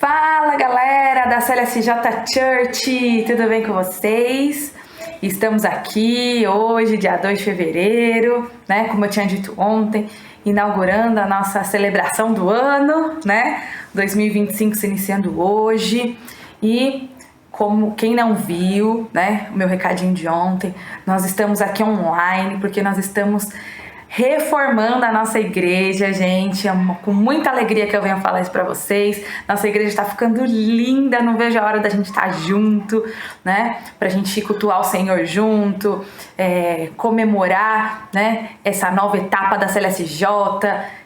Fala galera da CLSJ Church, tudo bem com vocês? Estamos aqui hoje, dia 2 de fevereiro, né? Como eu tinha dito ontem, inaugurando a nossa celebração do ano, né? 2025 se iniciando hoje. E como quem não viu, né? O meu recadinho de ontem, nós estamos aqui online porque nós estamos reformando a nossa igreja, gente. Com muita alegria que eu venho falar isso pra vocês. Nossa igreja está ficando linda, não vejo a hora da gente estar junto, né? Pra gente cultuar o Senhor junto, comemorar, né? Essa nova etapa da CLSJ.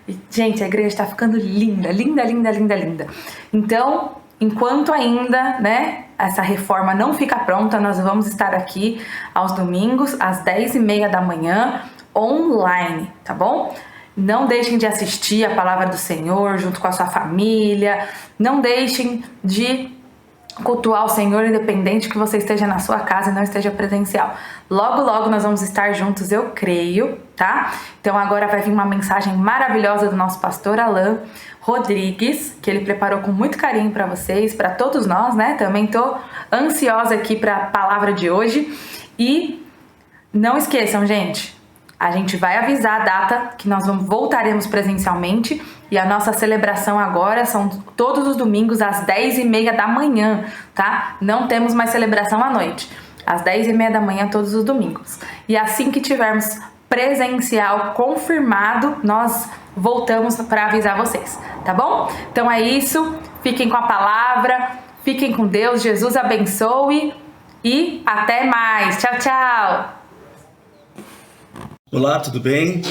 E, gente, a igreja está ficando linda, linda, linda, linda, linda. Então, enquanto ainda, né, essa reforma não fica pronta, nós vamos estar aqui aos domingos, às 10h30 da manhã, online, tá bom? Não deixem de assistir a palavra do Senhor junto com a sua família, não deixem de cultuar o Senhor independente que você esteja na sua casa e não esteja presencial. Logo, logo nós vamos estar juntos, eu creio, tá? Então agora vai vir uma mensagem maravilhosa do nosso pastor Alan Rodrigues, que ele preparou com muito carinho para vocês, para todos nós, né? Também tô ansiosa aqui para a palavra de hoje. E não esqueçam, gente, a gente vai avisar a data que nós voltaremos presencialmente, e a nossa celebração agora são todos os domingos às 10h30 da manhã, tá? Não temos mais celebração à noite, às 10h30 da manhã todos os domingos. E assim que tivermos presencial confirmado, nós voltamos para avisar vocês, tá bom? Então é isso, fiquem com a palavra, fiquem com Deus, Jesus abençoe e até mais. Tchau, tchau! Olá, tudo bem?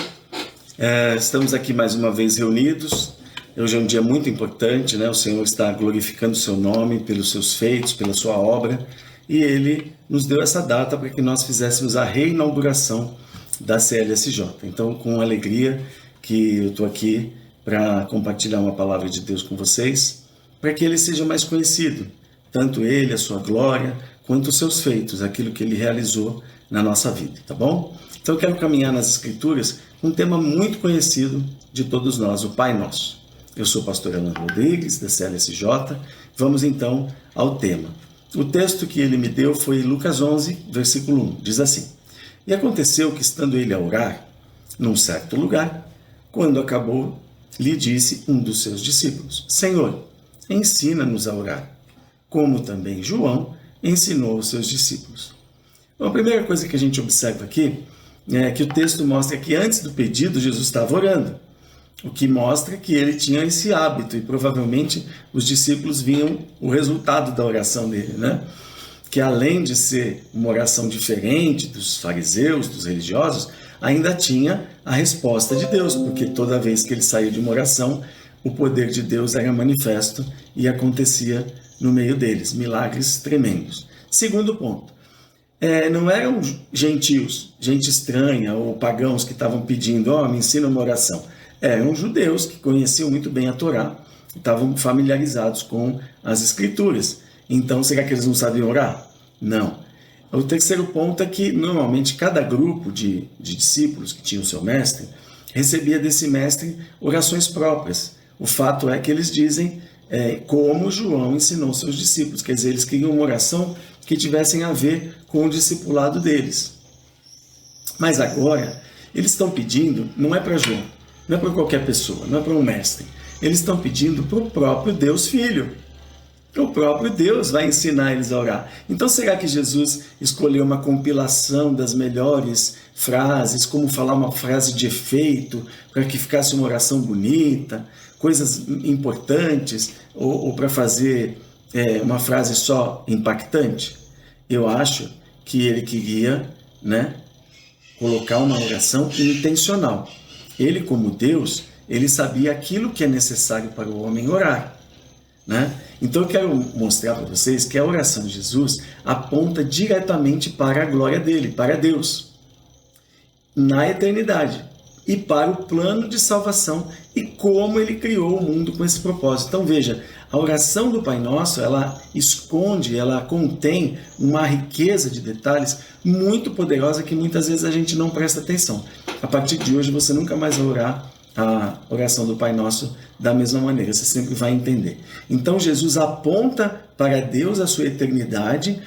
Estamos aqui mais uma vez reunidos. Hoje é um dia muito importante, né? O Senhor está glorificando o seu nome pelos seus feitos, pela sua obra, e Ele nos deu essa data para que nós fizéssemos a reinauguração da CLSJ. Então, com alegria que eu estou aqui para compartilhar uma palavra de Deus com vocês, para que Ele seja mais conhecido, tanto Ele, a sua glória, quanto os seus feitos, aquilo que Ele realizou na nossa vida, tá bom? Então eu quero caminhar nas Escrituras com um tema muito conhecido de todos nós, o Pai Nosso. Eu sou o pastor Alan Rodrigues, da CLSJ. Vamos então ao tema. O texto que ele me deu foi Lucas 11, versículo 1. Diz assim: E aconteceu que, estando ele a orar, num certo lugar, quando acabou, lhe disse um dos seus discípulos: Senhor, ensina-nos a orar, como também João ensinou os seus discípulos. Bom, a primeira coisa que a gente observa aqui é que o texto mostra que antes do pedido Jesus estava orando, o que mostra que ele tinha esse hábito e provavelmente os discípulos viam o resultado da oração dele, né? Que além de ser uma oração diferente dos fariseus, dos religiosos, ainda tinha a resposta de Deus, porque toda vez que ele saía de uma oração, o poder de Deus era manifesto e acontecia no meio deles, milagres tremendos. Segundo ponto, não eram gentios, gente estranha ou pagãos que estavam pedindo, me ensina uma oração. Eram judeus que conheciam muito bem a Torá, estavam familiarizados com as Escrituras. Então, será que eles não sabiam orar? Não. O terceiro ponto é que, normalmente, cada grupo de discípulos que tinha o seu mestre, recebia desse mestre orações próprias. O fato é que eles dizem como João ensinou seus discípulos, quer dizer, eles queriam uma oração que tivessem a ver com o discipulado deles. Mas agora, eles estão pedindo, não é para João, não é para qualquer pessoa, não é para um mestre. Eles estão pedindo para o próprio Deus Filho. O próprio Deus vai ensinar eles a orar. Então, será que Jesus escolheu uma compilação das melhores frases, como falar uma frase de efeito, para que ficasse uma oração bonita, coisas importantes, ou para fazer uma frase só impactante? Eu acho que ele queria, colocar uma oração intencional. Ele, como Deus, ele sabia aquilo que é necessário para o homem orar, Então eu quero mostrar para vocês que a oração de Jesus aponta diretamente para a glória dele, para Deus, na eternidade, e para o plano de salvação e como ele criou o mundo com esse propósito. Então veja, a oração do Pai Nosso, ela esconde, ela contém uma riqueza de detalhes muito poderosa que muitas vezes a gente não presta atenção. A partir de hoje você nunca mais vai orar a oração do Pai Nosso da mesma maneira, você sempre vai entender. Então Jesus aponta para Deus, a sua eternidade,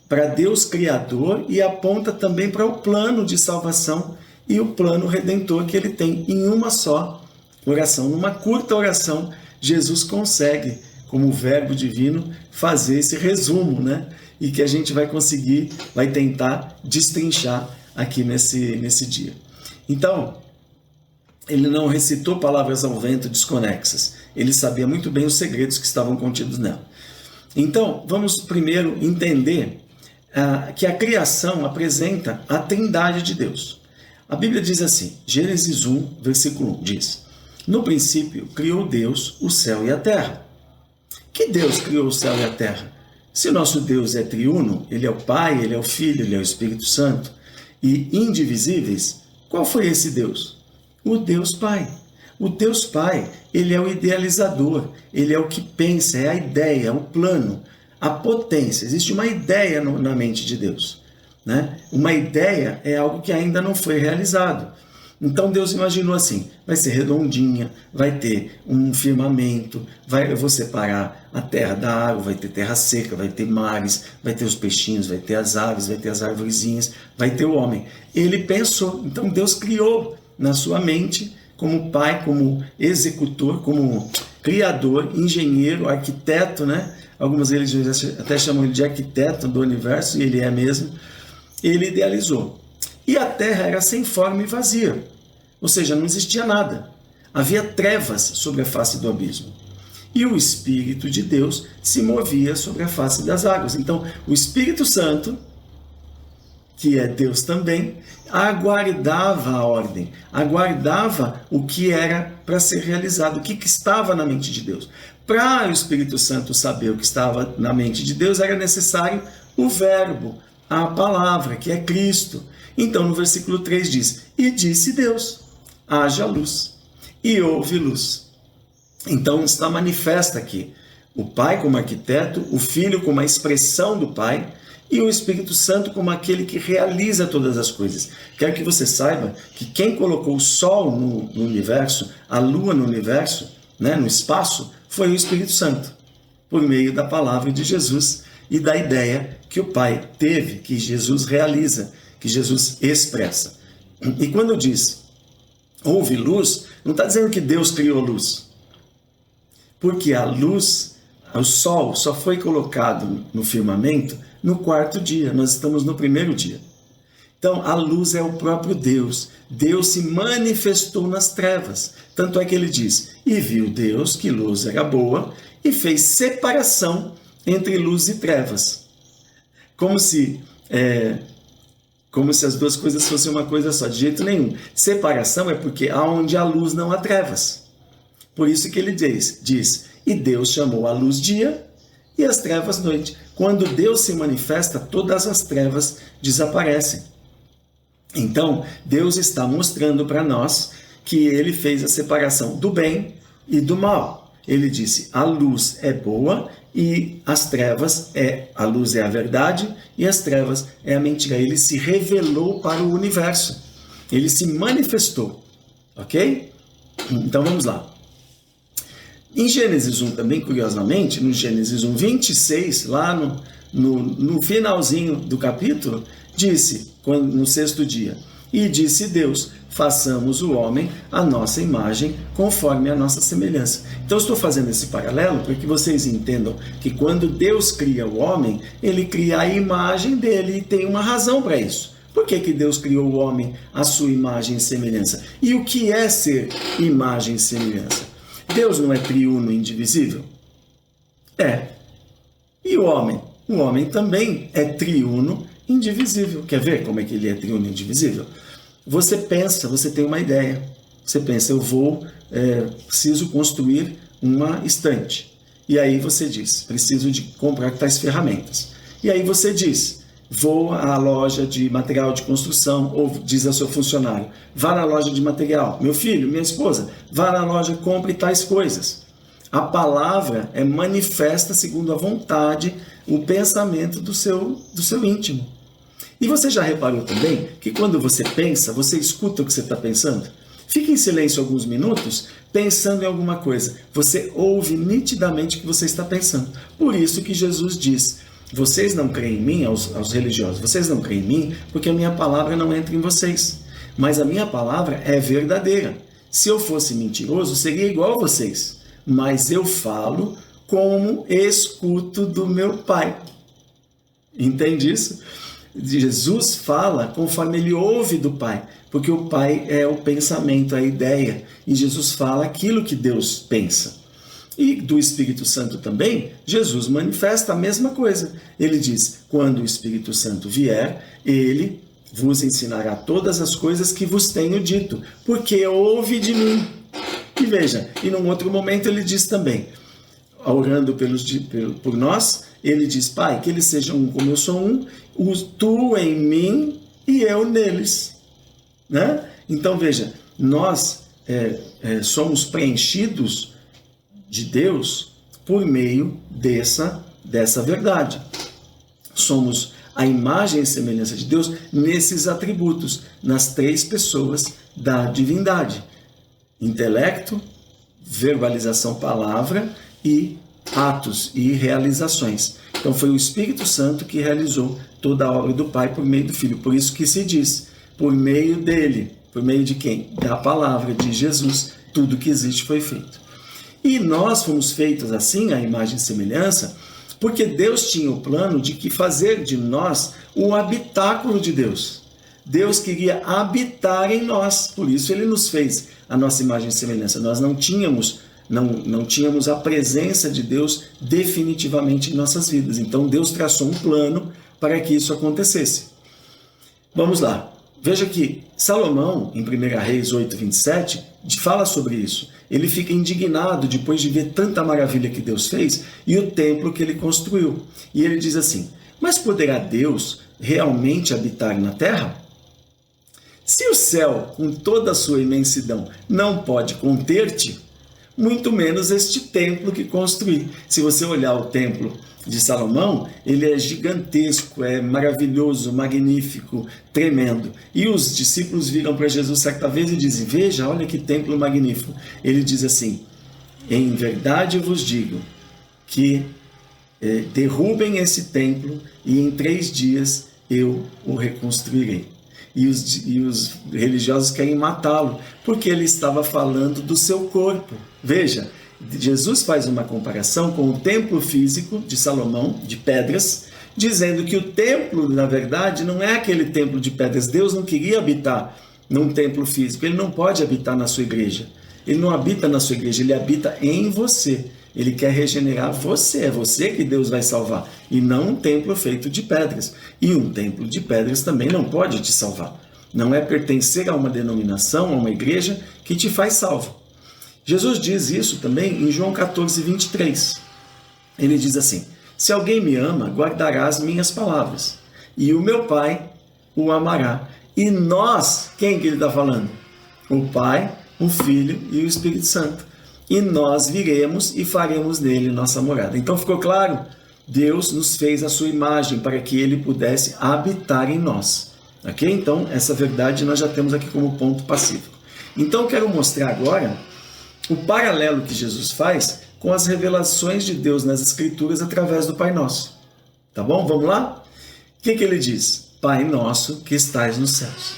para Deus Criador, e aponta também para o plano de salvação e o plano redentor que ele tem em uma só oração. Numa curta oração, Jesus consegue, como verbo divino, fazer esse resumo, né? E que a gente vai conseguir, vai tentar destrinchar aqui nesse dia. Então, ele não recitou palavras ao vento desconexas. Ele sabia muito bem os segredos que estavam contidos nela. Então, vamos primeiro entender que a criação apresenta a Trindade de Deus. A Bíblia diz assim, Gênesis 1, versículo 1, diz: no princípio criou Deus o céu e a terra. Que Deus criou o céu e a terra? Se o nosso Deus é triuno, ele é o Pai, ele é o Filho, ele é o Espírito Santo, e indivisíveis, qual foi esse Deus? O Deus Pai. O Deus Pai, ele é o idealizador, ele é o que pensa, é a ideia, o plano, a potência. Existe uma ideia na mente de Deus, né? Uma ideia é algo que ainda não foi realizado. Então Deus imaginou assim, vai ser redondinha, vai ter um firmamento, eu vou separar a terra da água, vai ter terra seca, vai ter mares, vai ter os peixinhos, vai ter as aves, vai ter as arvorezinhas, vai ter o homem. Ele pensou, então Deus criou na sua mente, como pai, como executor, como criador, engenheiro, arquiteto, né? Algumas religiões até chamam ele de arquiteto do universo, e ele é mesmo. Ele idealizou. E a terra era sem forma e vazia, ou seja, não existia nada. Havia trevas sobre a face do abismo. E o Espírito de Deus se movia sobre a face das águas. Então, o Espírito Santo, que é Deus também, aguardava a ordem, aguardava o que era para ser realizado, o que estava na mente de Deus. Para o Espírito Santo saber o que estava na mente de Deus, era necessário o verbo, a palavra, que é Cristo. Então, no versículo 3 diz, e disse Deus, haja luz, e houve luz. Então, está manifesta aqui o Pai como arquiteto, o Filho como a expressão do Pai, e o Espírito Santo como aquele que realiza todas as coisas. Quero que você saiba que quem colocou o Sol no universo, a Lua no universo, né, no espaço, foi o Espírito Santo, por meio da palavra de Jesus e da ideia que o Pai teve, que Jesus realiza, que Jesus expressa. E quando diz, houve luz, não está dizendo que Deus criou luz. Porque a luz, o sol, só foi colocado no firmamento no quarto dia. Nós estamos no primeiro dia. Então, a luz é o próprio Deus. Deus se manifestou nas trevas. Tanto é que ele diz, e viu Deus que luz era boa, e fez separação entre luz e trevas. Como se as duas coisas fossem uma coisa só, de jeito nenhum. Separação é porque aonde há luz não há trevas. Por isso que ele diz, e Deus chamou a luz dia e as trevas noite. Quando Deus se manifesta, todas as trevas desaparecem. Então, Deus está mostrando para nós que ele fez a separação do bem e do mal. Ele disse, a luz é boa e as trevas a luz é a verdade e as trevas é a mentira. Ele se revelou para o universo. Ele se manifestou. Ok? Então vamos lá. Em Gênesis 1 também, curiosamente, no Gênesis 1, 26, lá no finalzinho do capítulo, disse, no sexto dia, e disse Deus, façamos o homem à nossa imagem, conforme a nossa semelhança. Então, estou fazendo esse paralelo para que vocês entendam que quando Deus cria o homem, ele cria a imagem dele e tem uma razão para isso. Por que Deus criou o homem à sua imagem e semelhança? E o que é ser imagem e semelhança? Deus não é triuno e indivisível? É. E o homem? O homem também é triuno e indivisível. Quer ver como é que ele é triuno e indivisível? Você pensa, você tem uma ideia. Você pensa, preciso construir uma estante. E aí você diz, preciso de comprar tais ferramentas. E aí você diz, vou à loja de material de construção, ou diz ao seu funcionário, vá na loja de material. Meu filho, minha esposa, vá na loja, compre tais coisas. A palavra é manifesta segundo a vontade, o pensamento do seu íntimo. E você já reparou também que quando você pensa, você escuta o que você está pensando? Fique em silêncio alguns minutos, pensando em alguma coisa. Você ouve nitidamente o que você está pensando. Por isso que Jesus diz: vocês não creem em mim, aos religiosos, vocês não creem em mim porque a minha palavra não entra em vocês. Mas a minha palavra é verdadeira. Se eu fosse mentiroso, seria igual a vocês. Mas eu falo como escuto do meu Pai. Entende isso? Jesus fala conforme ele ouve do Pai, porque o Pai é o pensamento, a ideia, e Jesus fala aquilo que Deus pensa. E do Espírito Santo também, Jesus manifesta a mesma coisa. Ele diz: quando o Espírito Santo vier, ele vos ensinará todas as coisas que vos tenho dito, porque ouve de mim. E veja, e num outro momento ele diz também, orando por nós, ele diz: Pai, que eles sejam um como eu sou um, tu em mim e eu neles. Né? Então veja, nós somos preenchidos de Deus por meio dessa verdade. Somos a imagem e semelhança de Deus nesses atributos, nas 3 pessoas da divindade: intelecto, verbalização, palavra, e atos e realizações. Então foi o Espírito Santo que realizou toda a obra do Pai por meio do Filho. Por isso que se diz, por meio dele. Por meio de quem? Da palavra de Jesus, tudo que existe foi feito. E nós fomos feitos assim, à imagem e semelhança, porque Deus tinha o plano de que fazer de nós o habitáculo de Deus. Deus queria habitar em nós, por isso ele nos fez a nossa imagem e semelhança. Nós não tínhamos a presença de Deus definitivamente em nossas vidas. Então Deus traçou um plano para que isso acontecesse. Vamos lá. Veja que Salomão, em 1 Reis 8:27, fala sobre isso. Ele fica indignado depois de ver tanta maravilha que Deus fez e o templo que ele construiu. E ele diz assim: mas poderá Deus realmente habitar na terra? Se o céu, com toda a sua imensidão, não pode conter-te, muito menos este templo que construí. Se você olhar o templo de Salomão, ele é gigantesco, é maravilhoso, magnífico, tremendo. E os discípulos viram para Jesus certa vez e dizem: veja, olha que templo magnífico. Ele diz assim: em verdade eu vos digo que derrubem esse templo e em 3 dias eu o reconstruirei. E os religiosos querem matá-lo, porque ele estava falando do seu corpo. Veja, Jesus faz uma comparação com o templo físico de Salomão, de pedras, dizendo que o templo, na verdade, não é aquele templo de pedras. Deus não queria habitar num templo físico, ele não pode habitar na sua igreja. Ele não habita na sua igreja, ele habita em você. Ele quer regenerar você, é você que Deus vai salvar, e não um templo feito de pedras. E um templo de pedras também não pode te salvar. Não é pertencer a uma denominação, a uma igreja, que te faz salvo. Jesus diz isso também em João 14:23. Ele diz assim: se alguém me ama, guardará as minhas palavras, e o meu Pai o amará. E nós, quem que ele está falando? O Pai, o Filho e o Espírito Santo. E nós viremos e faremos nele nossa morada. Então ficou claro? Deus nos fez a sua imagem para que ele pudesse habitar em nós. Ok? Então essa verdade nós já temos aqui como ponto pacífico. Então quero mostrar agora o paralelo que Jesus faz com as revelações de Deus nas Escrituras através do Pai Nosso. Tá bom? Vamos lá? O que ele diz? Pai Nosso que estais nos céus.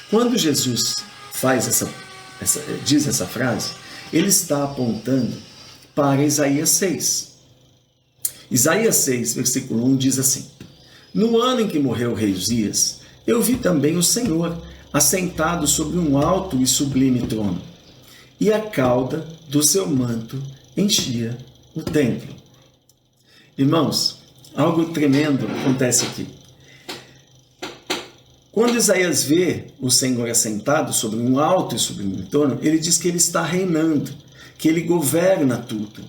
Quando Jesus diz essa frase, ele está apontando para Isaías 6. Isaías 6, versículo 1 diz assim: no ano em que morreu o rei Uzias, eu vi também o Senhor assentado sobre um alto e sublime trono, e a cauda do seu manto enchia o templo. Irmãos, algo tremendo acontece aqui. Quando Isaías vê o Senhor assentado sobre um alto e sublime trono, ele diz que ele está reinando, que ele governa tudo.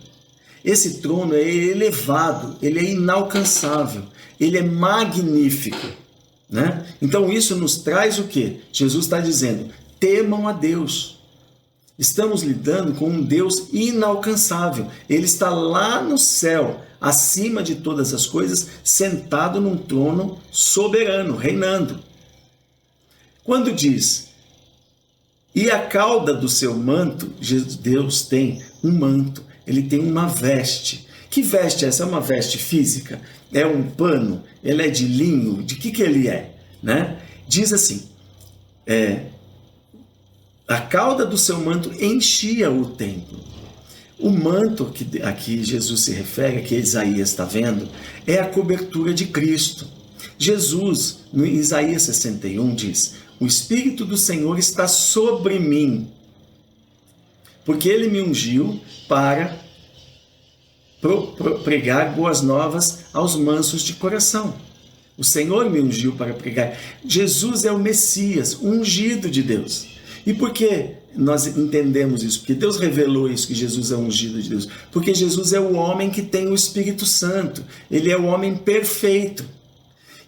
Esse trono é elevado, ele é inalcançável, ele é magnífico, né? Então isso nos traz o quê? Jesus está dizendo: temam a Deus. Estamos lidando com um Deus inalcançável. Ele está lá no céu, acima de todas as coisas, sentado num trono soberano, reinando. Quando diz, E a cauda do seu manto, Deus tem um manto, ele tem uma veste. Que veste é essa? É uma veste física? É um pano? Ele é de linho? De que ele é? Né? Diz assim, a cauda do seu manto enchia o templo. O manto que aqui Jesus se refere, que Isaías está vendo, é a cobertura de Cristo. Jesus, no Isaías 61, diz: o Espírito do Senhor está sobre mim, porque Ele me ungiu para pregar boas novas aos mansos de coração. O Senhor me ungiu para pregar. Jesus é o Messias, o ungido de Deus. E por que nós entendemos isso? Porque Deus revelou isso, que Jesus é o ungido de Deus. Porque Jesus é o homem que tem o Espírito Santo. Ele é o homem perfeito.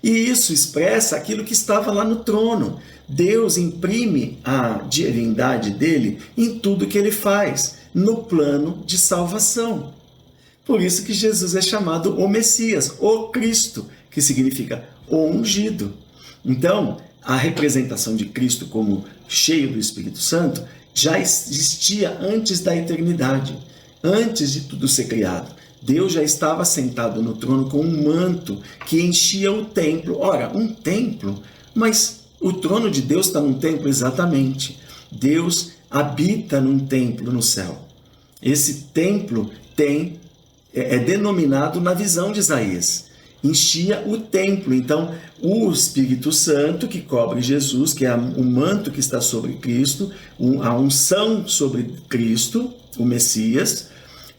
E isso expressa aquilo que estava lá no trono. Deus imprime a divindade dele em tudo que ele faz, no plano de salvação. Por isso que Jesus é chamado o Messias, o Cristo, que significa o ungido. Então, a representação de Cristo como cheio do Espírito Santo já existia antes da eternidade, antes de tudo ser criado. Deus já estava sentado no trono com um manto que enchia o templo. Ora, um templo, mas o trono de Deus está num templo exatamente. Deus habita num templo no céu. Esse templo é denominado na visão de Isaías. Enchia o templo. Então, o Espírito Santo que cobre Jesus, que é o manto que está sobre Cristo, a unção sobre Cristo, o Messias,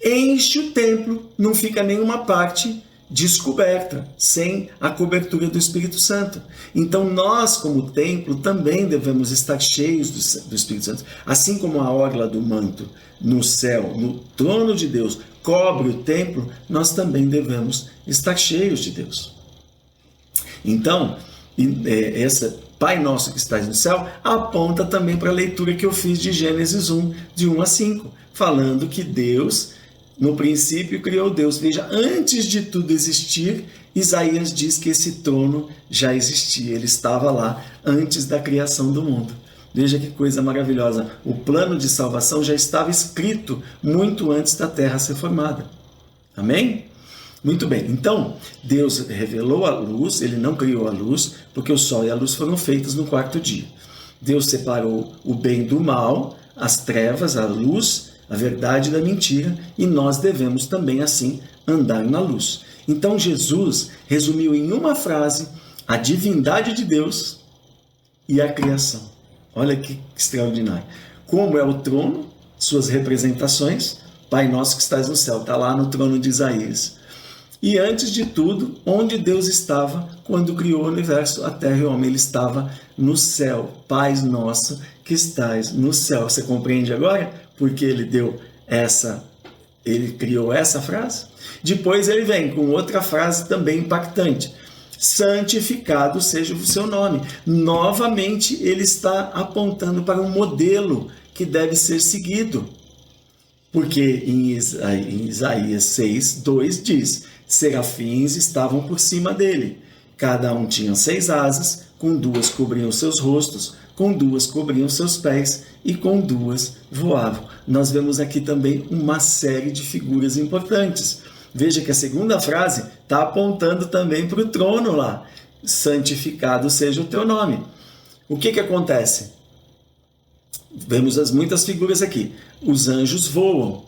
enche o templo, não fica nenhuma parte descoberta, sem a cobertura do Espírito Santo. Então nós, como templo, também devemos estar cheios do Espírito Santo. Assim como a orla do manto no céu, no trono de Deus, cobre o templo, nós também devemos estar cheios de Deus. Então, essa Pai Nosso que estás no céu aponta também para a leitura que eu fiz de Gênesis 1, de 1 a 5, falando que Deus, no princípio, criou Deus. Veja, antes de tudo existir, Isaías diz que esse trono já existia, ele estava lá antes da criação do mundo. Veja que coisa maravilhosa, o plano de salvação já estava escrito muito antes da terra ser formada. Amém? Muito bem, então Deus revelou a luz, ele não criou a luz, porque o sol e a luz foram feitos no quarto dia. Deus separou o bem do mal, as trevas, a luz, a verdade da mentira, e nós devemos também assim andar na luz. Então Jesus resumiu em uma frase a divindade de Deus e a criação. Olha que extraordinário. Como é o trono, suas representações, Pai Nosso que estás no céu, está lá no trono de Isaías. E antes de tudo, onde Deus estava quando criou o universo, a terra e o homem, ele estava no céu. Pai Nosso que estás no céu. Você compreende agora porque ele criou essa frase? Depois ele vem com outra frase também impactante. Santificado seja o seu nome. Novamente ele está apontando para um modelo que deve ser seguido. Porque em Isaías 6, 2 diz: serafins estavam por cima dele. Cada um tinha 6 asas, com 2 cobriam seus rostos, com 2 cobriam seus pés e com 2 voavam. Nós vemos aqui também uma série de figuras importantes. Veja que a segunda frase está apontando também para o trono lá. Santificado seja o teu nome. O que acontece? Vemos muitas figuras aqui. Os anjos voam.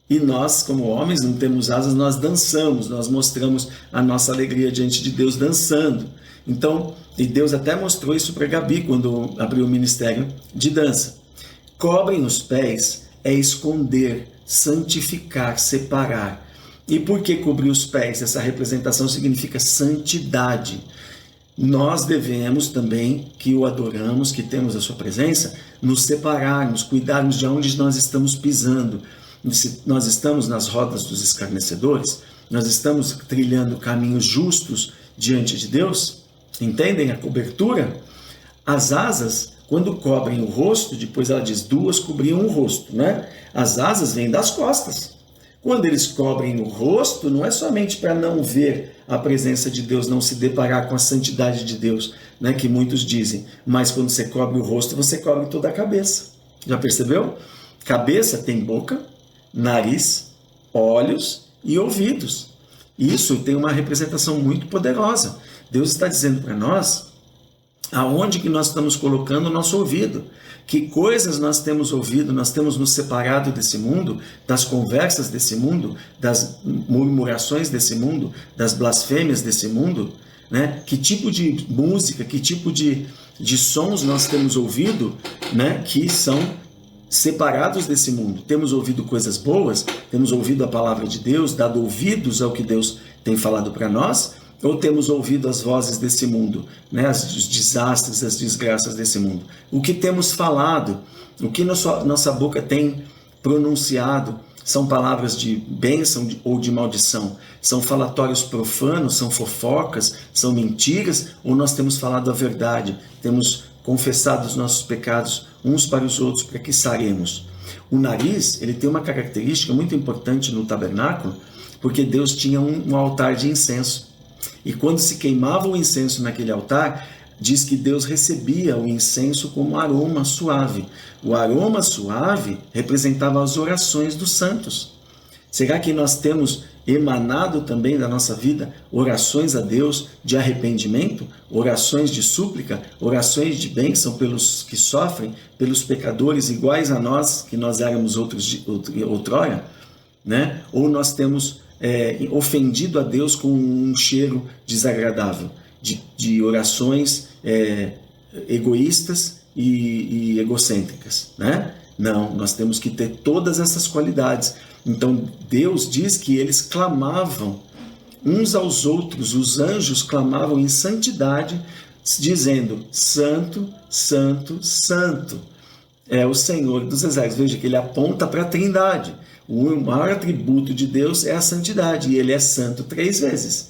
E nós, como homens, não temos asas, nós dançamos. Nós mostramos a nossa alegria diante de Deus dançando. Então, e Deus até mostrou isso para Gabi quando abriu o ministério de dança. Cobrem os pés é esconder, santificar, separar. E por que cobrir os pés? Essa representação significa santidade. Nós devemos também, que o adoramos, que temos a sua presença, nos separarmos, cuidarmos de onde nós estamos pisando. Se nós estamos nas rodas dos escarnecedores, nós estamos trilhando caminhos justos diante de Deus. Entendem a cobertura? As asas, quando cobrem o rosto, depois ela diz 2 cobriam o rosto, né? As asas vêm das costas. Quando eles cobrem o rosto, não é somente para não ver a presença de Deus, não se deparar com a santidade de Deus, né, que muitos dizem, mas quando você cobre o rosto, você cobre toda a cabeça. Já percebeu? Cabeça tem boca, nariz, olhos e ouvidos. Isso tem uma representação muito poderosa. Deus está dizendo para nós aonde que nós estamos colocando o nosso ouvido. Que coisas nós temos ouvido, nós temos nos separado desse mundo, das conversas desse mundo, das murmurações desse mundo, das blasfêmias desse mundo, né? Que tipo de música, que tipo de sons nós temos ouvido, né? Que são separados desse mundo. Temos ouvido coisas boas, temos ouvido a palavra de Deus, dado ouvidos ao que Deus tem falado para nós, ou temos ouvido as vozes desse mundo, né? Os desastres, as desgraças desse mundo? O que temos falado, o que nossa boca tem pronunciado, são palavras de bênção ou de maldição? São falatórios profanos, são fofocas, são mentiras? Ou nós temos falado a verdade, temos confessado os nossos pecados uns para os outros, para que saremos? O nariz, ele tem uma característica muito importante no tabernáculo, porque Deus tinha um altar de incenso. E quando se queimava o incenso naquele altar, diz que Deus recebia o incenso como aroma suave. O aroma suave representava as orações dos santos. Será que nós temos emanado também da nossa vida orações a Deus de arrependimento, orações de súplica, orações de bênção pelos que sofrem, pelos pecadores iguais a nós, que nós éramos outrora, né? Ou nós temos ofendido a Deus com um cheiro desagradável, de orações egoístas e egocêntricas, né? Não, nós temos que ter todas essas qualidades. Então Deus diz que eles clamavam uns aos outros, os anjos clamavam em santidade, dizendo: Santo, Santo, Santo é o Senhor dos Exércitos. Veja que ele aponta para a Trindade. O maior atributo de Deus é a santidade, e ele é santo 3 vezes.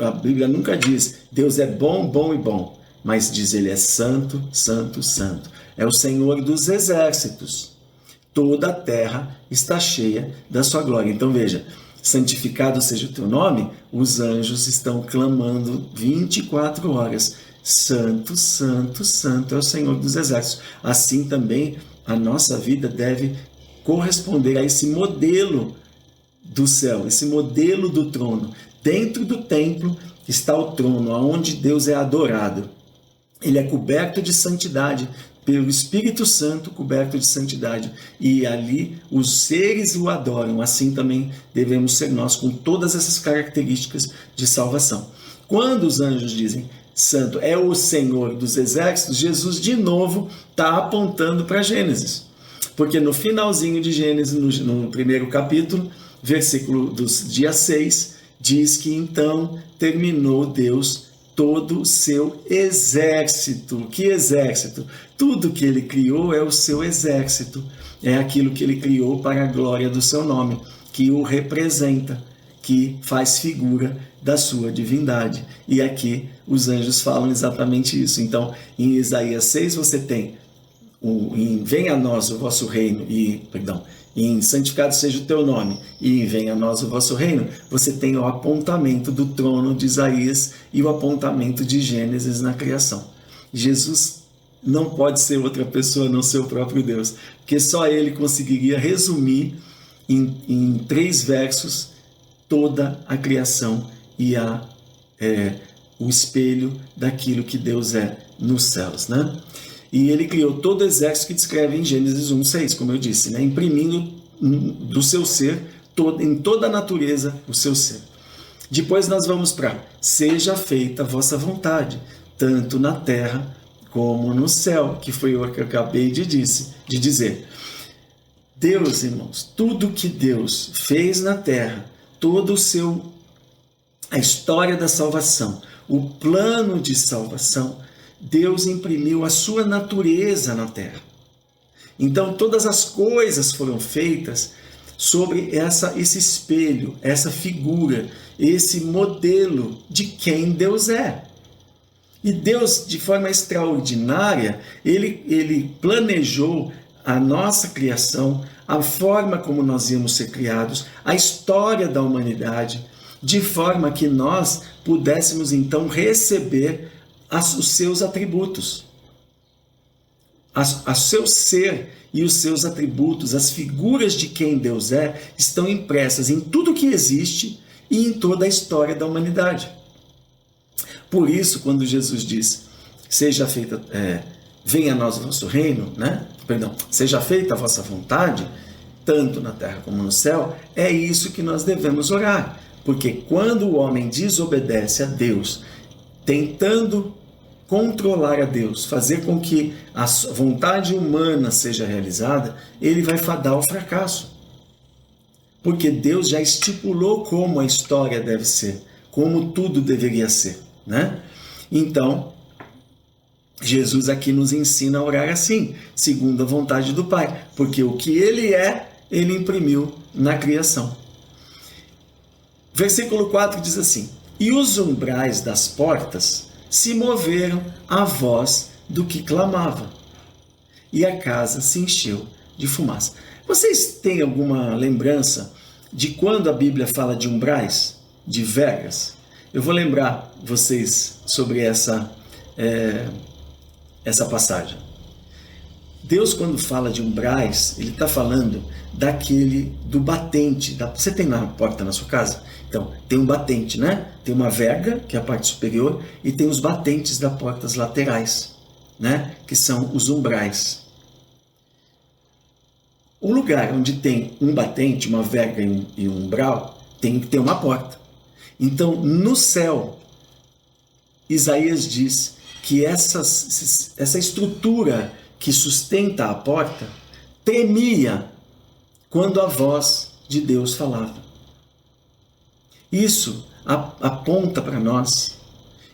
A Bíblia nunca diz Deus é bom, bom e bom, mas diz ele é santo, santo, santo. É o Senhor dos Exércitos. Toda a terra está cheia da sua glória. Então veja, santificado seja o teu nome, os anjos estão clamando 24 horas. Santo, santo, santo é o Senhor dos Exércitos. Assim também a nossa vida deve corresponder a esse modelo do céu, esse modelo do trono. Dentro do templo está o trono, onde Deus é adorado. Ele é coberto de santidade, pelo Espírito Santo coberto de santidade, e ali os seres o adoram. Assim também devemos ser nós, com todas essas características de salvação. Quando os anjos dizem santo é o Senhor dos Exércitos, Jesus de novo está apontando para Gênesis, porque no finalzinho de Gênesis, no primeiro capítulo, versículo dos dia 6, diz que então terminou Deus todo o seu exército. Que exército? Tudo que ele criou é o seu exército. É aquilo que ele criou para a glória do seu nome, que o representa, que faz figura da sua divindade. E aqui os anjos falam exatamente isso. Então, em Isaías 6 você tem venha a nós o vosso reino, em santificado seja o teu nome, e venha a nós o vosso reino, você tem o apontamento do trono de Isaías e o apontamento de Gênesis na criação. Jesus não pode ser outra pessoa, não ser o próprio Deus, porque só ele conseguiria resumir em 3 versos toda a criação e o espelho daquilo que Deus é nos céus, né? E ele criou todo o exército que descreve em Gênesis 1:6, como eu disse, né? Imprimindo do seu ser, em toda a natureza, o seu ser. Depois nós vamos para: seja feita a vossa vontade, tanto na terra como no céu, que foi o que eu acabei de dizer. Deus, irmãos, tudo que Deus fez na terra, a história da salvação, o plano de salvação, Deus imprimiu a sua natureza na terra. Então todas as coisas foram feitas sobre esse espelho, essa figura, esse modelo de quem Deus é. E Deus, de forma extraordinária, ele planejou a nossa criação, a forma como nós íamos ser criados, a história da humanidade, de forma que nós pudéssemos então receber os seus atributos. a seu ser e os seus atributos, as figuras de quem Deus é, estão impressas em tudo que existe e em toda a história da humanidade. Por isso, quando Jesus diz, seja feita, venha a nós o vosso reino, né? Perdão, seja feita a vossa vontade, tanto na terra como no céu, é isso que nós devemos orar. Porque quando o homem desobedece a Deus, tentando controlar a Deus, fazer com que a vontade humana seja realizada, ele vai fadar ao fracasso. Porque Deus já estipulou como a história deve ser, como tudo deveria ser, né? Então, Jesus aqui nos ensina a orar assim, segundo a vontade do Pai, porque o que ele é, ele imprimiu na criação. Versículo 4 diz assim, e os umbrais das portas se moveram à voz do que clamava, e a casa se encheu de fumaça. Vocês têm alguma lembrança de quando a Bíblia fala de umbrais, de vergas? Eu vou lembrar vocês sobre essa passagem. Deus, quando fala de umbrais, ele está falando do batente. Você tem na porta na sua casa? Então, tem um batente, né? Tem uma verga, que é a parte superior, e tem os batentes das portas laterais, né? Que são os umbrais. Um lugar onde tem um batente, uma verga e um umbral, tem que ter uma porta. Então, no céu, Isaías diz que essa estrutura que sustenta a porta tremia quando a voz de Deus falava. Isso aponta para nós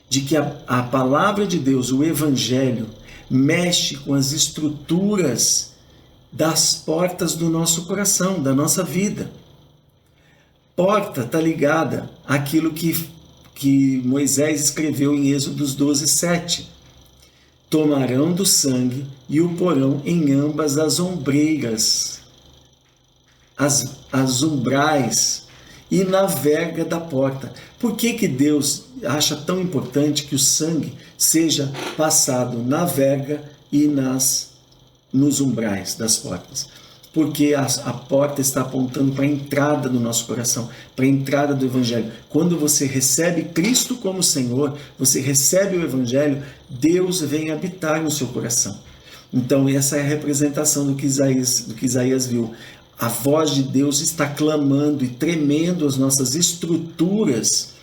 de que a palavra de Deus, o Evangelho, mexe com as estruturas das portas do nosso coração, da nossa vida. Porta está ligada àquilo que Moisés escreveu em Êxodos 12:7. Tomarão do sangue e o porão em ambas as ombreiras, as umbrais e na verga da porta. Por que Deus acha tão importante que o sangue seja passado na verga e nos umbrais das portas? Porque a porta está apontando para a entrada do nosso coração, para a entrada do Evangelho. Quando você recebe Cristo como Senhor, você recebe o Evangelho, Deus vem habitar no seu coração. Então essa é a representação do que Isaías viu. A voz de Deus está clamando e tremendo as nossas estruturas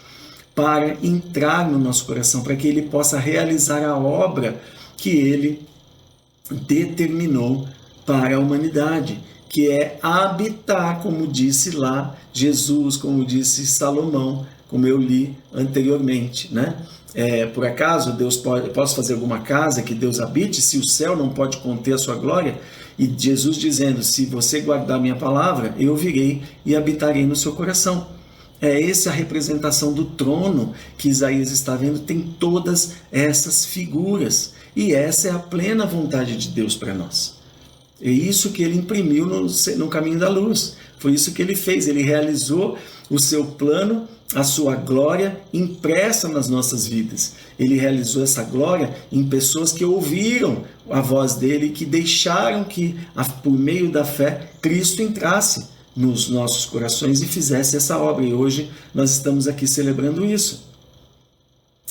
para entrar no nosso coração, para que Ele possa realizar a obra que Ele determinou para a humanidade, que é habitar, como disse lá Jesus, como disse Salomão, como eu li anteriormente, né? Por acaso posso fazer alguma casa que Deus habite, se o céu não pode conter a sua glória? E Jesus dizendo, se você guardar minha palavra, eu virei e habitarei no seu coração. Essa a representação do trono que Isaías está vendo, tem todas essas figuras. E essa é a plena vontade de Deus para nós. É isso que ele imprimiu no caminho da luz. Foi isso que ele fez. Ele realizou o seu plano, a sua glória impressa nas nossas vidas. Ele realizou essa glória em pessoas que ouviram a voz dele, que deixaram que, por meio da fé, Cristo entrasse nos nossos corações e fizesse essa obra. E hoje nós estamos aqui celebrando isso.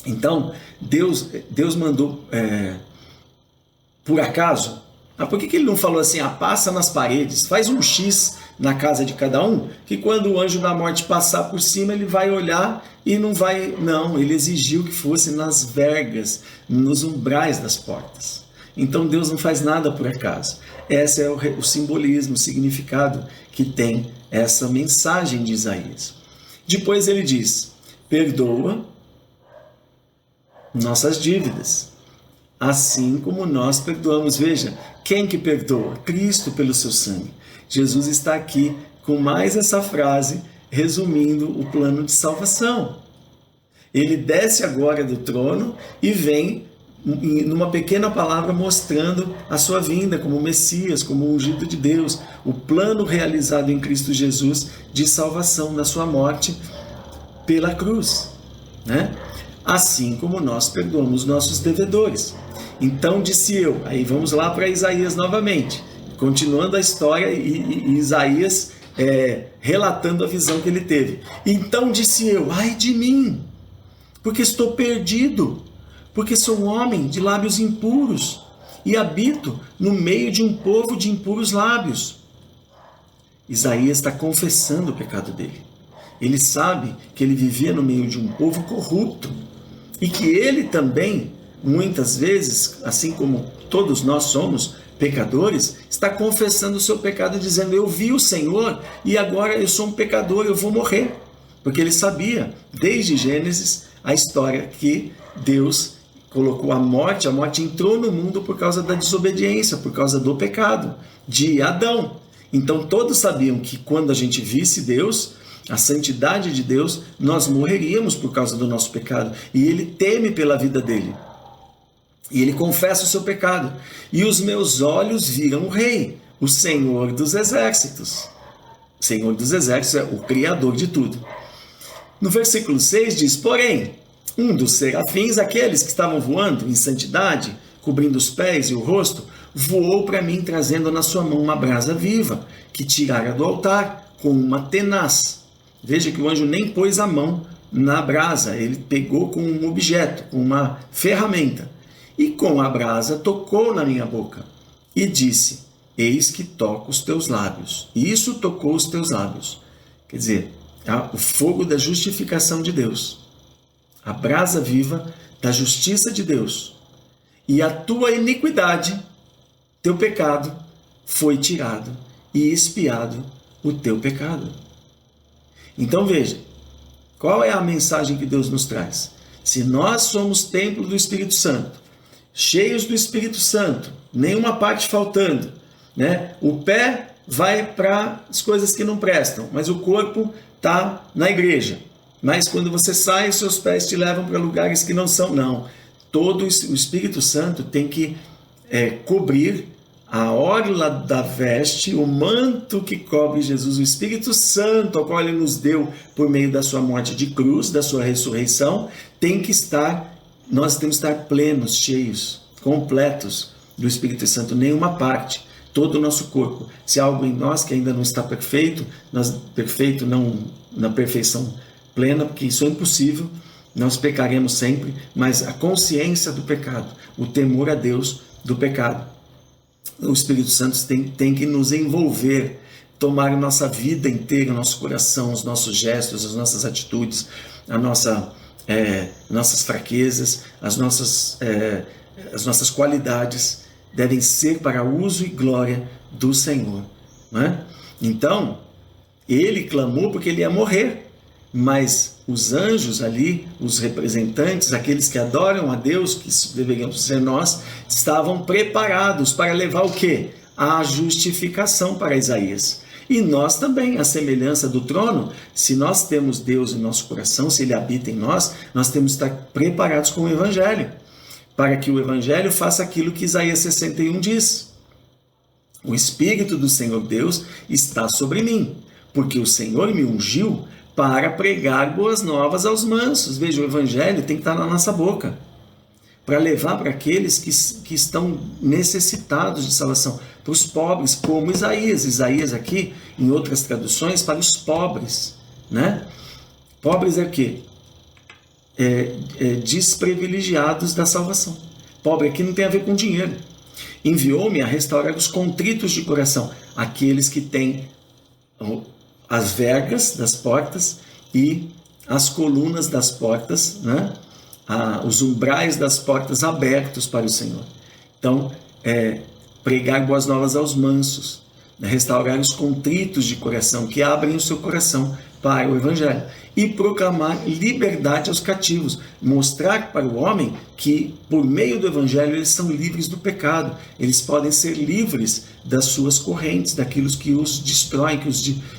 Então, Deus mandou, por acaso, por que ele não falou assim, passa nas paredes, faz um X na casa de cada um, que quando o anjo da morte passar por cima, ele vai olhar e não vai... Não, ele exigiu que fosse nas vergas, nos umbrais das portas. Então Deus não faz nada por acaso. Esse é o simbolismo, o significado que tem essa mensagem de Isaías. Depois ele diz, perdoa nossas dívidas, assim como nós perdoamos. Veja, quem que perdoa? Cristo pelo seu sangue. Jesus está aqui com mais essa frase, resumindo o plano de salvação. Ele desce agora do trono e vem, numa pequena palavra, mostrando a sua vinda como Messias, como ungido de Deus, o plano realizado em Cristo Jesus de salvação na sua morte pela cruz, né? assim como nós perdoamos nossos devedores. Então disse eu, aí vamos lá para Isaías novamente, continuando a história e Isaías relatando a visão que ele teve. Então disse eu, ai de mim, porque estou perdido, porque sou um homem de lábios impuros e habito no meio de um povo de impuros lábios. Isaías está confessando o pecado dele. Ele sabe que ele vivia no meio de um povo corrupto e que ele também, muitas vezes, assim como todos nós somos pecadores, está confessando o seu pecado, dizendo, eu vi o Senhor e agora eu sou um pecador, eu vou morrer. Porque ele sabia, desde Gênesis, a história que Deus colocou a morte entrou no mundo por causa da desobediência, por causa do pecado de Adão. Então todos sabiam que quando a gente visse Deus, a santidade de Deus, nós morreríamos por causa do nosso pecado. E ele teme pela vida dele. E ele confessa o seu pecado. E os meus olhos viram o Rei, o Senhor dos Exércitos. O Senhor dos Exércitos é o Criador de tudo. No versículo 6 diz, porém, um dos serafins, aqueles que estavam voando em santidade, cobrindo os pés e o rosto, voou para mim trazendo na sua mão uma brasa viva, que tirara do altar com uma tenaz. Veja que o anjo nem pôs a mão na brasa, ele pegou com um objeto, com uma ferramenta. E com a brasa tocou na minha boca e disse, eis que toco os teus lábios. E isso tocou os teus lábios. Quer dizer, o fogo da justificação de Deus. A brasa viva da justiça de Deus. E a tua iniquidade, teu pecado, foi tirado e expiado o teu pecado. Então veja, qual é a mensagem que Deus nos traz? Se nós somos templo do Espírito Santo, cheios do Espírito Santo, nenhuma parte faltando, né? O pé vai para as coisas que não prestam, mas o corpo está na igreja. Mas quando você sai, os seus pés te levam para lugares que não são, não. Todo o Espírito Santo tem que cobrir a orla da veste, o manto que cobre Jesus, o Espírito Santo, ao qual ele nos deu por meio da sua morte de cruz, da sua ressurreição, tem que estar, nós temos que estar plenos, cheios, completos do Espírito Santo, nenhuma parte, todo o nosso corpo. Se há algo em nós que ainda não está perfeito, perfeito não na perfeição plena, porque isso é impossível, nós pecaremos sempre, mas a consciência do pecado, o temor a Deus do pecado, o Espírito Santo tem que nos envolver, tomar a nossa vida inteira, o nosso coração, os nossos gestos, as nossas atitudes, nossas fraquezas, as nossas qualidades devem ser para uso e glória do Senhor. Não é? Então, ele clamou porque ele ia morrer, mas os anjos ali, os representantes, aqueles que adoram a Deus, que deveriam ser nós, estavam preparados para levar o quê? A justificação para Isaías. E nós também, a semelhança do trono, se nós temos Deus em nosso coração, se ele habita em nós, nós temos que estar preparados com o Evangelho, para que o Evangelho faça aquilo que Isaías 61 diz. O Espírito do Senhor Deus está sobre mim, porque o Senhor me ungiu para pregar boas novas aos mansos. Veja, o Evangelho tem que estar na nossa boca, para levar para aqueles que estão necessitados de salvação, para os pobres, como Isaías. Isaías aqui, em outras traduções, para os pobres, né? Pobres é o quê? Desprivilegiados da salvação. Pobre aqui não tem a ver com dinheiro. Enviou-me a restaurar os contritos de coração, aqueles que têm as vergas das portas e as colunas das portas, né? Os umbrais das portas abertos para o Senhor. Então, pregar boas novas aos mansos, restaurar os contritos de coração, que abrem o seu coração para o Evangelho, e proclamar liberdade aos cativos, mostrar para o homem que, por meio do Evangelho, eles são livres do pecado, eles podem ser livres das suas correntes, daquilo que os destroem,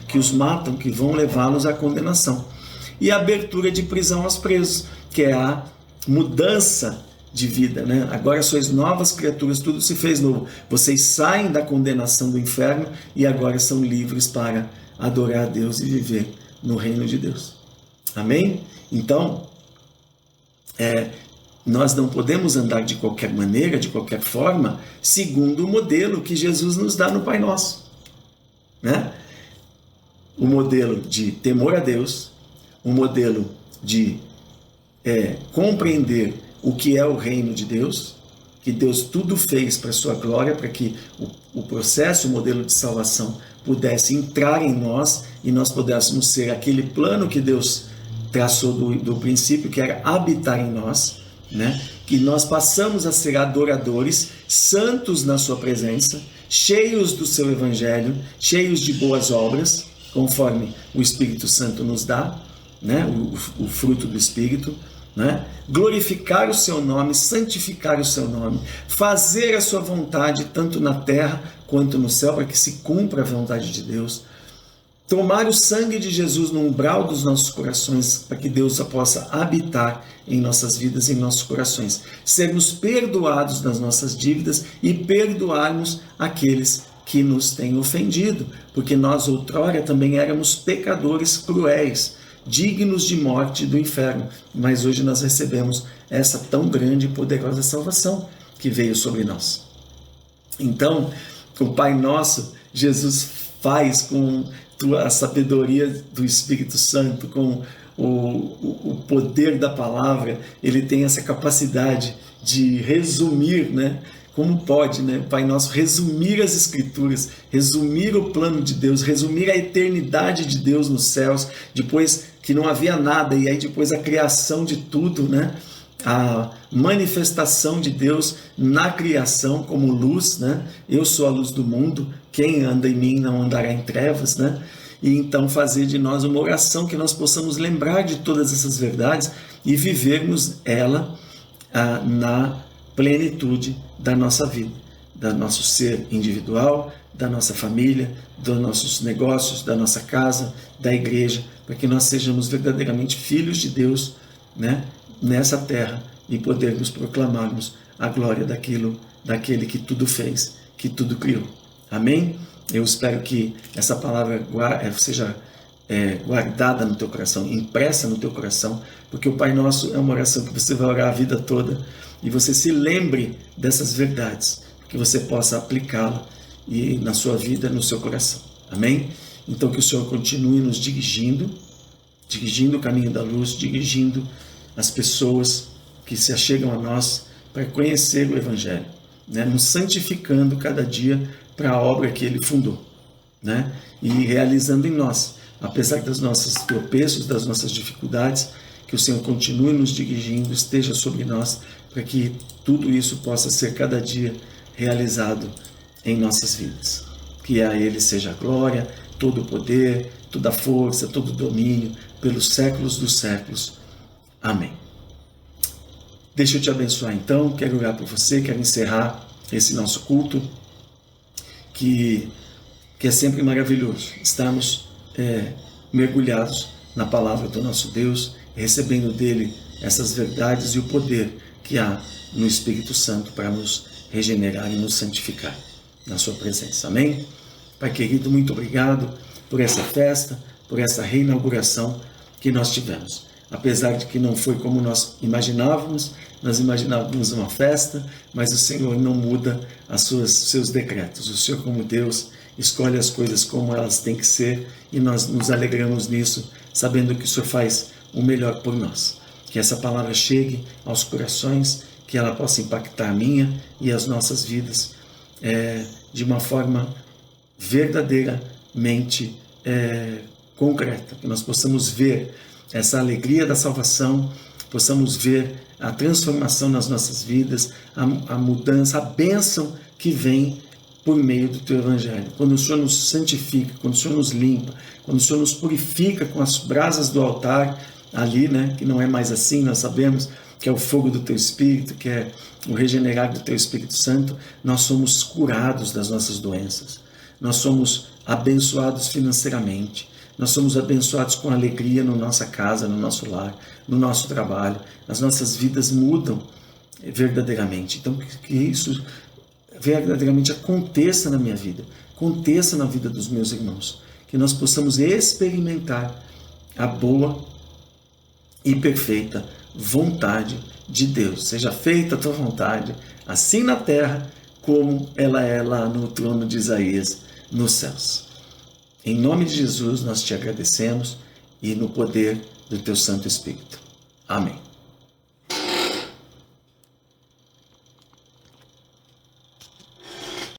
que os matam, que vão levá-los à condenação. E a abertura de prisão aos presos, que é a mudança de vida, né? Agora sois novas criaturas, tudo se fez novo. Vocês saem da condenação do inferno e agora são livres para adorar a Deus e viver no reino de Deus. Amém? Então, nós não podemos andar de qualquer maneira, de qualquer forma, segundo o modelo que Jesus nos dá no Pai Nosso, né? O modelo de temor a Deus, o modelo de compreender o que é o reino de Deus, que Deus tudo fez para a sua glória, para que o processo, o modelo de salvação pudesse entrar em nós e nós pudéssemos ser aquele plano que Deus traçou do princípio, que era habitar em nós, né? Que nós passamos a ser adoradores, santos na sua presença, cheios do seu evangelho, cheios de boas obras, conforme o Espírito Santo nos dá, né? O fruto do Espírito, né? Glorificar o seu nome, santificar o seu nome, fazer a sua vontade tanto na terra quanto no céu, para que se cumpra a vontade de Deus, tomar o sangue de Jesus no umbral dos nossos corações, para que Deus possa habitar em nossas vidas, em nossos corações, sermos perdoados das nossas dívidas e perdoarmos aqueles que nos têm ofendido, porque nós outrora também éramos pecadores cruéis, dignos de morte do inferno, mas hoje nós recebemos essa tão grande e poderosa salvação que veio sobre nós. Então, o Pai Nosso, Jesus faz com a sabedoria do Espírito Santo, com o poder da palavra, ele tem essa capacidade de resumir, né? Como pode, né, Pai Nosso, resumir as Escrituras, resumir o plano de Deus, resumir a eternidade de Deus nos céus, depois que não havia nada, e aí depois a criação de tudo, né? A manifestação de Deus na criação como luz, né? Eu sou a luz do mundo, quem anda em mim não andará em trevas, né? E então fazer de nós uma oração que nós possamos lembrar de todas essas verdades e vivermos ela na plenitude da nossa vida, do nosso ser individual, da nossa família, dos nossos negócios, da nossa casa, da igreja, para que nós sejamos verdadeiramente filhos de Deus, né, nessa terra e podermos proclamarmos a glória daquele que tudo fez, que tudo criou. Amém? Eu espero que essa palavra seja guardada no teu coração, impressa no teu coração, porque o Pai Nosso é uma oração que você vai orar a vida toda, e você se lembre dessas verdades, que você possa aplicá-la na sua vida, no seu coração. Amém? Então que o Senhor continue nos dirigindo o caminho da luz, dirigindo as pessoas que se achegam a nós para conhecer o Evangelho, né? Nos santificando cada dia para a obra que Ele fundou, né? E realizando em nós, apesar dos nossos tropeços, das nossas dificuldades, que o Senhor continue nos dirigindo, esteja sobre nós, para que tudo isso possa ser cada dia realizado em nossas vidas. Que a Ele seja a glória, todo o poder, toda a força, todo o domínio, pelos séculos dos séculos. Amém. Deixa eu te abençoar então, quero orar por você, quero encerrar esse nosso culto, que é sempre maravilhoso estarmos mergulhados na palavra do nosso Deus, recebendo dele essas verdades e o poder que há no Espírito Santo para nos regenerar e nos santificar na sua presença. Amém? Pai querido, muito obrigado por essa festa, por essa reinauguração que nós tivemos. Apesar de que não foi como nós imaginávamos uma festa, mas o Senhor não muda os seus decretos. O Senhor, como Deus, escolhe as coisas como elas têm que ser, e nós nos alegramos nisso, sabendo que o Senhor faz o melhor por nós. Que essa palavra chegue aos corações, que ela possa impactar a minha e as nossas vidas de uma forma verdadeiramente concreta, que nós possamos ver essa alegria da salvação, possamos ver a transformação nas nossas vidas, a mudança, a bênção que vem por meio do Teu Evangelho. Quando o Senhor nos santifica, quando o Senhor nos limpa, quando o Senhor nos purifica com as brasas do altar, ali, né, que não é mais assim, nós sabemos que é o fogo do Teu Espírito, que é o regenerar do Teu Espírito Santo, nós somos curados das nossas doenças, nós somos abençoados financeiramente, nós somos abençoados com alegria na nossa casa, no nosso lar, no nosso trabalho, as nossas vidas mudam verdadeiramente. Então, que isso verdadeiramente aconteça na minha vida, aconteça na vida dos meus irmãos, que nós possamos experimentar a boa, e perfeita vontade de Deus. Seja feita a tua vontade, assim na terra, como ela é lá no trono de Isaías, nos céus. Em nome de Jesus, nós te agradecemos e no poder do teu Santo Espírito. Amém.